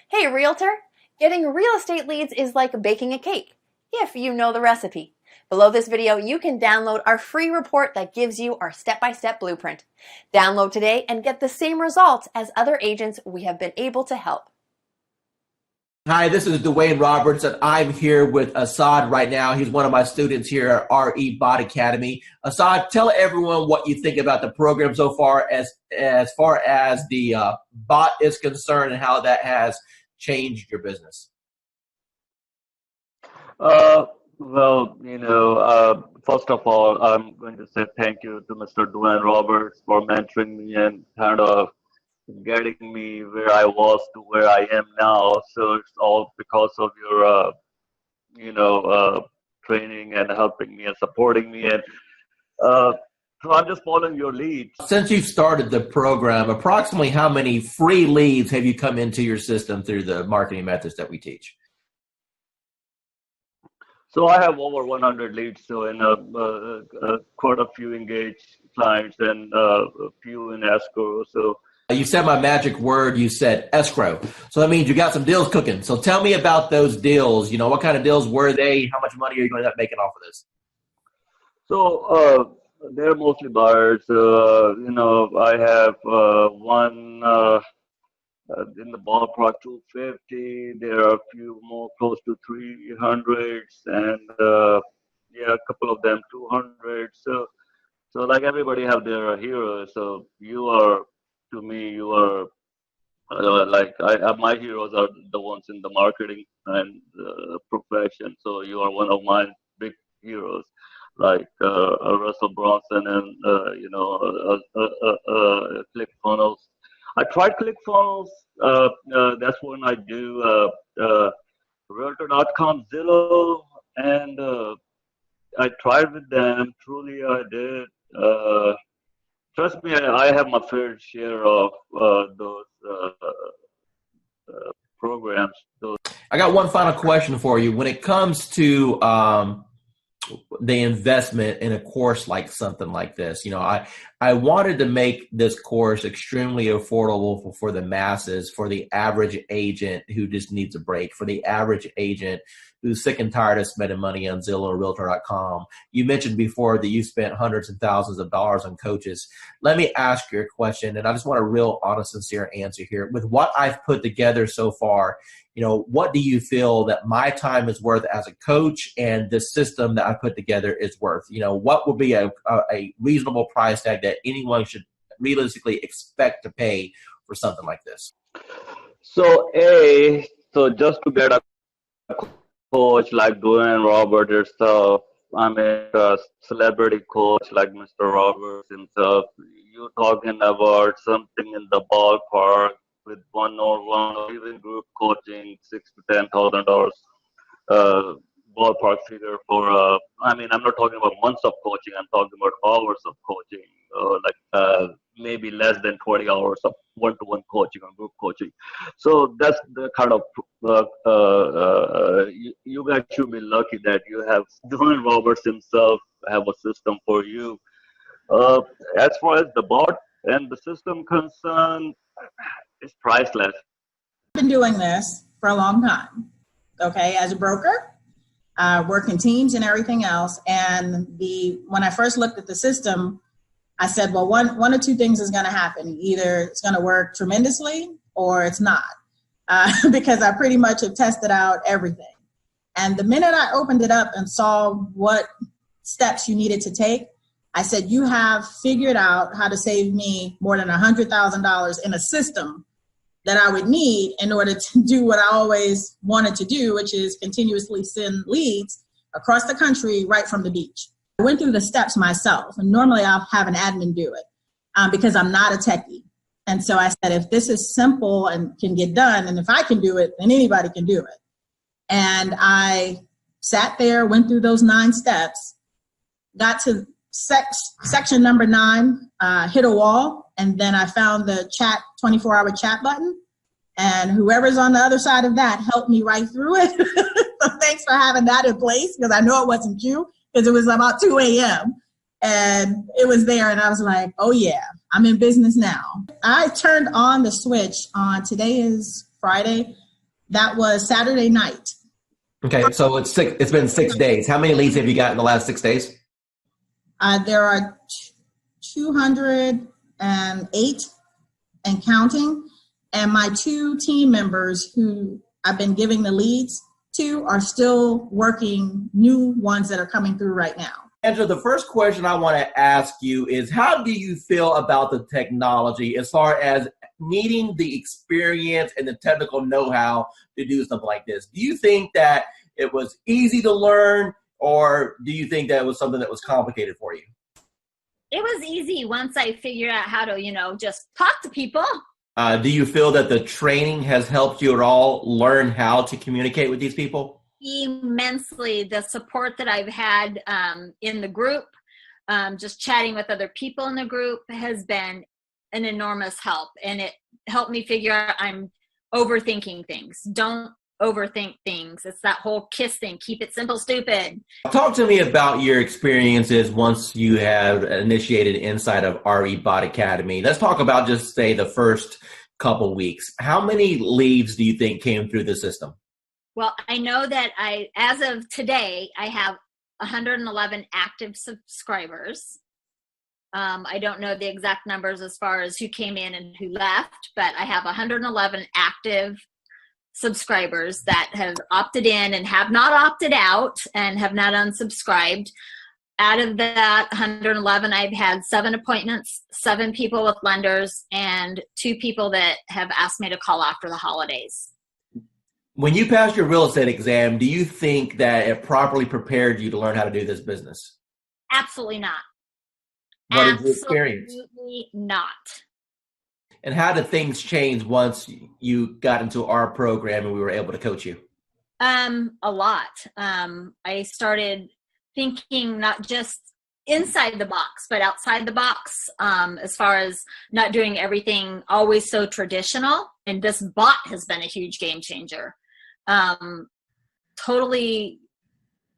Hey, realtor! Getting real estate leads is like baking a cake, if you know the recipe. Below this video, you can download our free report that gives you our step-by-step blueprint. Download today and get the same results as other agents we have been able to help. Hi, this is Dwayne Roberts, and I'm here with Assad right now. He's one of my students here at RE Bot Academy. Assad, tell everyone what you think about the program so far as the bot is concerned and how that has changed your business. First of all, I'm going to say thank you to Mr. Dwayne Roberts for mentoring me and kind of getting me where I was to where I am now. So it's all because of your, training and helping me and supporting me. And so I'm just following your lead. Since you started the program, approximately how many free leads have you come into your system through the marketing methods that we teach? So I have over 100 leads, so in quite a few engaged clients and a few in escrow. So you said my magic word, you said escrow. So that means you got some deals cooking. So tell me about those deals. You know, what kind of deals were they? How much money are you going to end up making off of this? So they're mostly buyers. I have one in the ballpark 250. There are a few more close to 300s, and a couple of them 200. So like everybody have their heroes. So to me, you are my heroes are the ones in the marketing and profession. So you are one of my big heroes, like Russell Bronson and ClickFunnels. I tried ClickFunnels. That's when I do Realtor.com, Zillow, and I tried with them. Truly, I did. Trust me, I have my fair share of those programs. I got one final question for you. When it comes to the investment in a course like something like this, I wanted to make this course extremely affordable for the masses, for the average agent who just needs a break, for the average agent who's sick and tired of spending money on Zillow or Realtor.com. You mentioned before that you spent hundreds and thousands of dollars on coaches. Let me ask you a question, and I just want a real honest, sincere answer here. With what I've put together so far, what do you feel that my time is worth as a coach and the system that I put together is worth? What would be a reasonable price tag that anyone should realistically expect to pay for something like this? So just to get a coach like Dwayne Roberts yourself, I mean a celebrity coach like Mr. Roberts himself, you're talking about something in the ballpark with one-on-one or even group coaching, $6,000 to $10,000 ballpark figure for. I'm not talking about months of coaching. I'm talking about hours of coaching, maybe less than 20 hours of one-to-one coaching or group coaching. So that's the kind of you guys should be lucky that you have Dwayne Roberts himself have a system for you. As far as the bot and the system concerned, it's priceless. I've been doing this for a long time, okay, as a broker, working teams and everything else. And when I first looked at the system, I said, well, one or two things is going to happen. Either it's going to work tremendously or it's not, because I pretty much have tested out everything. And the minute I opened it up and saw what steps you needed to take, I said, you have figured out how to save me more than $100,000 in a system that I would need in order to do what I always wanted to do, which is continuously send leads across the country right from the beach. I went through the steps myself, and normally I'll have an admin do it because I'm not a techie. And so I said, if this is simple and can get done, and if I can do it, then anybody can do it. And I sat there, went through those 9 steps, got to section number 9, hit a wall, and then I found the 24-hour chat button, and whoever's on the other side of that helped me right through it. So thanks for having that in place, because I know it wasn't you, because it was about 2 a.m. and it was there, and I was like, oh yeah, I'm in business now. I turned on the switch on, today is Friday, That was Saturday night. Okay, so it's been 6 days. How many leads have you got in the last 6 days? There are 208 and counting. And my 2 team members who I've been giving the leads to are still working new ones that are coming through right now. Angela, the first question I want to ask you is, how do you feel about the technology as far as needing the experience and the technical know-how to do something like this? Do you think that it was easy to learn, or do you think that it was something that was complicated for you? It was easy once I figured out how to, just talk to people. Do you feel that the training has helped you at all learn how to communicate with these people? Immensely. The support that I've had in the group, just chatting with other people in the group, has been an enormous help. And it helped me figure out I'm overthinking things. Don't overthink things. It's that whole KISS thing. Keep it simple, stupid. Talk to me about your experiences once you have initiated inside of RE Bot Academy. Let's talk about just say the first couple weeks. How many leads do you think came through the system? Well, I know that as of today, I have 111 active subscribers. I don't know the exact numbers as far as who came in and who left, but I have 111 active subscribers that have opted in and have not opted out and have not unsubscribed. Out of that 111, I've had 7 appointments, 7 people with lenders, and 2 people that have asked me to call after the holidays. When you passed your real estate exam, do you think that it properly prepared you to learn how to do this business? Absolutely not. What is your experience? Absolutely not. And how did things change once you got into our program and we were able to coach you? A lot. I started thinking not just inside the box, but outside the box, as far as not doing everything always so traditional. And this bot has been a huge game changer. Totally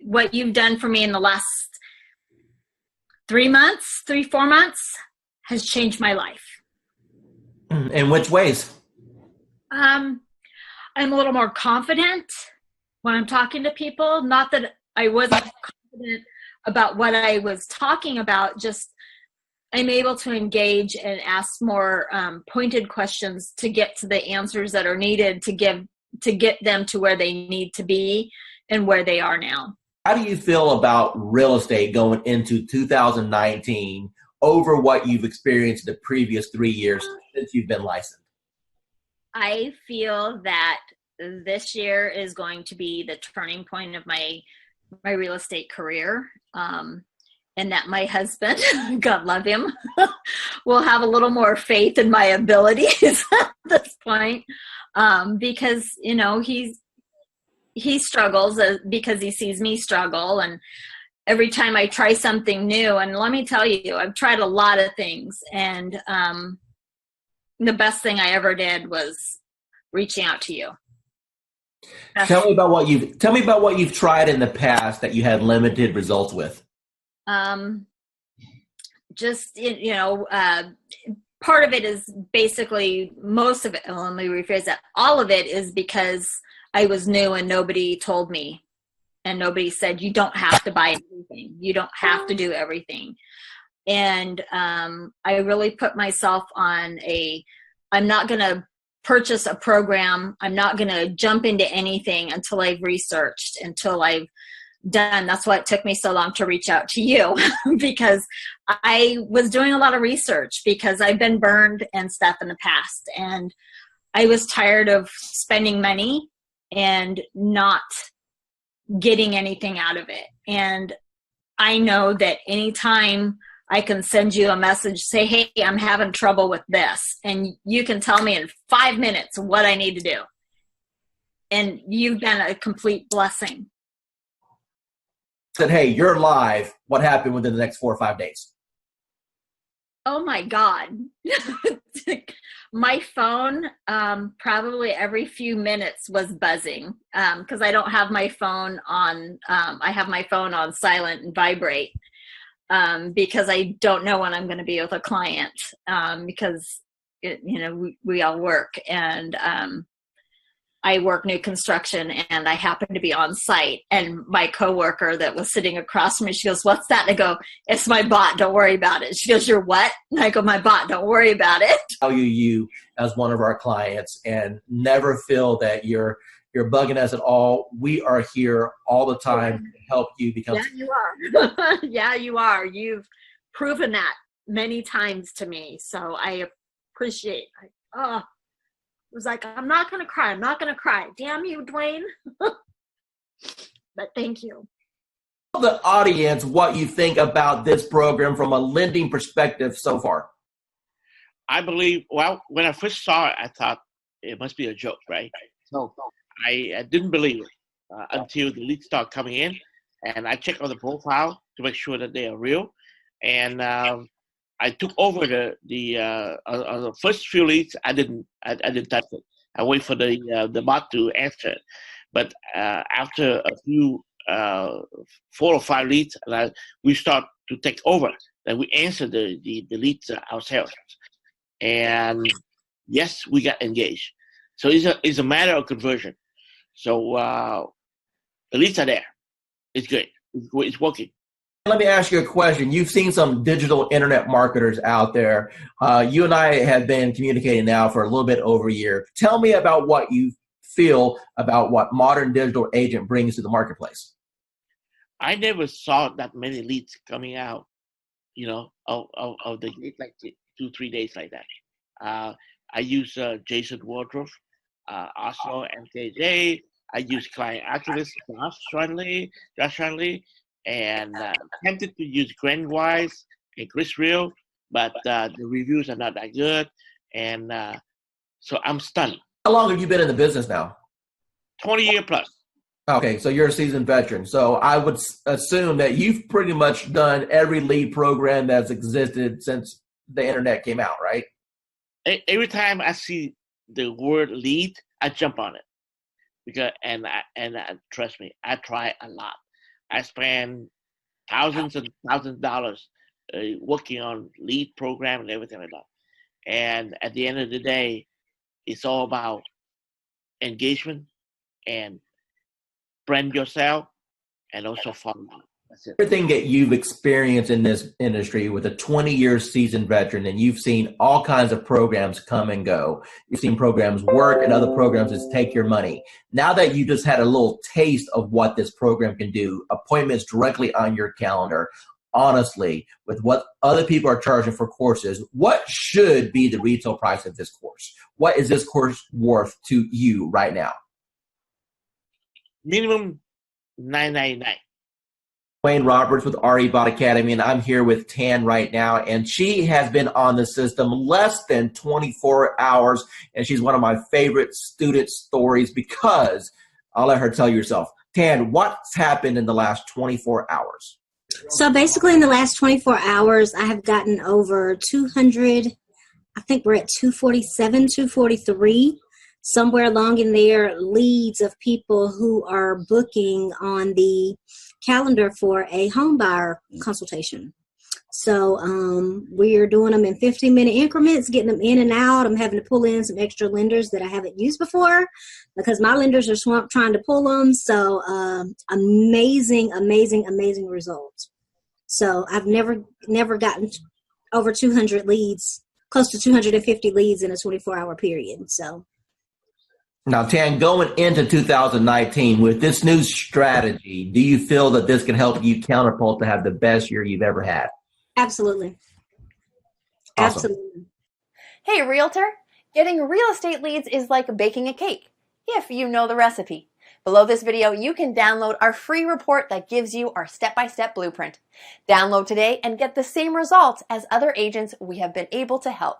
what you've done for me in the last 4 months has changed my life. In which ways? I'm a little more confident when I'm talking to people. Not that I wasn't confident about what I was talking about, just I'm able to engage and ask more pointed questions to get to the answers that are needed to get them to where they need to be and where they are now. How do you feel about real estate going into 2019 over what you've experienced the previous 3 years since you've been licensed? I feel that this year is going to be the turning point of my real estate career. And that my husband, God love him, will have a little more faith in my abilities at this point. Because, he struggles because he sees me struggle. And every time I try something new, and let me tell you, I've tried a lot of things. And the best thing I ever did was reaching out to you. Tell me about what you've tried in the past that you had limited results with. Part of it is basically most of it. Well, let me rephrase that. All of it is because I was new and nobody told me, and nobody said, you don't have to buy everything. You don't have to do everything. And I really put myself on I'm not going to purchase a program. I'm not going to jump into anything until I've researched, until I've done. That's why it took me so long to reach out to you because I was doing a lot of research because I've been burned and stuff in the past. And I was tired of spending money and not getting anything out of it. And I know that anytime I can send you a message, say, hey, I'm having trouble with this. And you can tell me in 5 minutes what I need to do. And you've been a complete blessing. Said, hey, you're live. What happened within the next 4 or 5 days? Oh my God. My phone, probably every few minutes was buzzing because I don't have my phone on. I have my phone on silent and vibrate because I don't know when I'm going to be with a client because, we all work. And I work new construction and I happen to be on site, and my coworker that was sitting across from me, she goes, "What's that?" And I go, "It's my bot. Don't worry about it." She goes, "You're what?" And I go, "My bot. Don't worry about it." Value you as one of our clients and never feel that you're bugging us at all. We are here all the time to help you become. Yeah, you are. Yeah, you are. You've proven that many times to me. So I appreciate it. Oh, it was like, I'm not going to cry. I'm not going to cry. Damn you, Dwayne. But thank you. Tell the audience what you think about this program from a lending perspective so far. I believe, well, when I first saw it, I thought it must be a joke, right? So I didn't believe it until the leads start coming in, and I checked on the profile to make sure that they are real. And I took over the first few leads. I didn't touch it. I wait for the bot to answer it. But after a few 4 or 5 leads, we start to take over. Then we answer the leads ourselves. And yes, we got engaged. So it's a matter of conversion. So the leads are there. It's good. It's working. Let me ask you a question. You've seen some digital internet marketers out there. You and I have been communicating now for a little bit over a year. Tell me about what you feel about what modern digital agent brings to the marketplace. I never saw that many leads coming out, of the gate, like 2-3 days like that. I use Jason Wardrobe, also MKJ. I use Client Activist, Josh Friendly, and tempted to use Grant Wise and Chris Real, but the reviews are not that good, and so I'm stunned. How long have you been in the business now? 20 years plus. Okay, so you're a seasoned veteran. So I would assume that you've pretty much done every lead program that's existed since the internet came out, right? Every time I see the word lead, I jump on it because and trust me, I try a lot. I spend thousands and thousands of dollars working on lead program and everything like that. And at the end of the day, it's all about engagement and brand yourself and also follow up. That's it. Everything that you've experienced in this industry with a 20-year seasoned veteran, and you've seen all kinds of programs come and go. You've seen programs work and other programs just take your money. Now that you just had a little taste of what this program can do, appointments directly on your calendar, honestly, with what other people are charging for courses, what should be the retail price of this course? What is this course worth to you right now? Minimum $9.99. Wayne Roberts with RE Bot Academy, and I'm here with Tan right now, and she has been on the system less than 24 hours, and she's one of my favorite student stories because I'll let her tell you herself. Tan, what's happened in the last 24 hours? So basically in the last 24 hours, I have gotten over 200, I think we're at 247, 243, somewhere along in there, leads of people who are booking on the calendar for a home buyer consultation. So we are doing them in 15-minute increments, getting them in and out. I'm having to pull in some extra lenders that I haven't used before because my lenders are swamped trying to pull them. So amazing, amazing, amazing results. So I've never gotten over 200 leads, close to 250 leads in a 24-hour period. So. Now, Tan, going into 2019 with this new strategy, do you feel that this can help you counterpult to have the best year you've ever had? Absolutely. Awesome. Absolutely. Hey, realtor, getting real estate leads is like baking a cake, if you know the recipe. Below this video, you can download our free report that gives you our step-by-step blueprint. Download today and get the same results as other agents we have been able to help.